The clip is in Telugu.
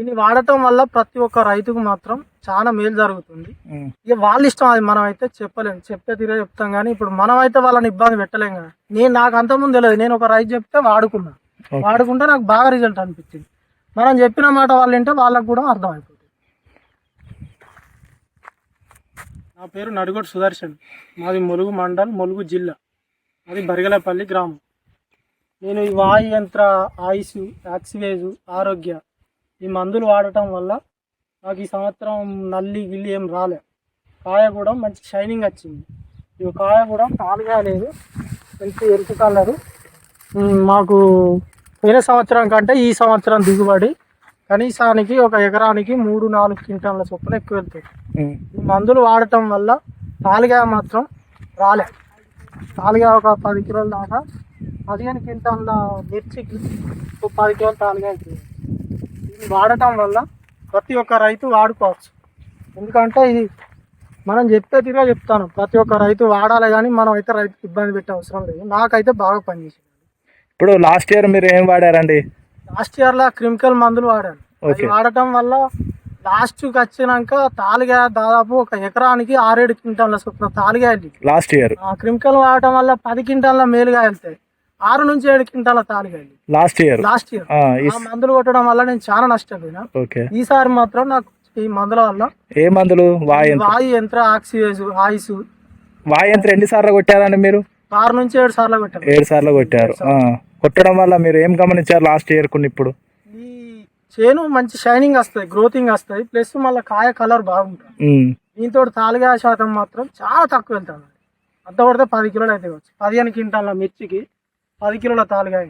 దీన్ని వాడటం వల్ల ప్రతి ఒక్క రైతుకు మాత్రం చాలా మేలు జరుగుతుంది. ఇక వాళ్ళ ఇష్టం, అది మనం అయితే చెప్పలేము, చెప్తే తీరే చెప్తాం కానీ ఇప్పుడు మనం అయితే వాళ్ళని ఇబ్బంది పెట్టలేం కదా. నాకు అంతకుముందు తెలియదు, నేను ఒక రైతు చెప్తే వాడుకుంటే నాకు బాగా రిజల్ట్ అనిపించింది. మనం చెప్పిన మాట వాళ్ళు వింటే వాళ్ళకు కూడా అర్థమైపోతుంది. నా పేరు నడుగొట్టు సుదర్శన్, మాది ములుగు మండల్, ములుగు జిల్లా, మాది బరిగలపల్లి గ్రామం. నేను ఈ వాయు యంత్ర, ఆయుష్, యాక్సివేజు, ఆరోగ్య ఈ మందులు వాడటం వల్ల నాకు ఈ సంవత్సరం నల్లి గిల్లి ఏం రాలే. కాయ కూడా మంచి షైనింగ్ వచ్చింది. ఈ కాయ కూడా తాలుగా లేదు, మంచి ఎరుపు కలరు. మాకు పోయిన సంవత్సరం కంటే ఈ సంవత్సరం దిగుబడి కనీసానికి ఒక ఎకరానికి 3-4 క్వింటాల చొప్పున ఎక్కువ వెళ్తుంది. ఈ మందులు వాడటం వల్ల తాలుగా మాత్రం రాలే. తాలుగా ఒక 10 కిలోల దాకా, 15 క్వింటాల మిర్చికి 10 కిలోలు తాలుగా అవుతుంది. ఇది వాడటం వల్ల ప్రతి ఒక్క రైతు వాడుకోవచ్చు. ఎందుకంటే ఇది మనం చెప్పే తీరుగా చెప్తాను, ప్రతి ఒక్క రైతు వాడాలి, కానీ మనం అయితే రైతుకి ఇబ్బంది పెట్టే అవసరం లేదు. నాకైతే బాగా పనిచేసింది. ఇప్పుడు లాస్ట్ ఇయర్ మీరు ఏం వాడారండి? లాస్ట్ ఇయర్లో కెమికల్ మందులు వాడాను. అది వాడటం వల్ల లాస్ట్కి వచ్చినాక తాలుగా దాదాపు ఒక ఎకరానికి 6-7 క్వింటాల చొప్పున తాలుగా వెళ్ళి లాస్ట్ ఇయర్. కెమికల్ వాడటం వల్ల 10 క్వింటాల మేలుగా వెళ్తాయి, 6-7 క్వింటాల తాలుగా వెళ్ళి లాస్ట్ ఇయర్. ఆ మందులు కొట్టడం వల్ల నేను చాలా నష్టపోయినా. ఈసారి మాత్రం నాకు ఈ మందుల వల్ల ఏ మందులు? వాయు యంత్ర, ఆక్సివేజ్, ఆయుష్. వాయు యంత్రం ఎన్నిసార్లు కొట్టారండి మీరు? 6-7 సార్లు కొట్టారు. 7 సార్లు కొట్టారు. కొట్టడం వల్ల మీరు ఏం గమనించారు లాస్ట్ ఇయర్ కొని? ఇప్పుడు ఈ చేను మంచి షైనింగ్ వస్తుంది, గ్రోతింగ్ వస్తుంది, ప్లస్ మళ్ళీ కాయ కలర్ బాగుంటుంది. దీంతో తాలుగా శాతం మాత్రం చాలా తక్కువ వెళ్తాను. అంత పడితే 10 కిలోలు అయితే వచ్చు. 15 క్వింటాల మిర్చికి 10 కిలోల తాలుగా.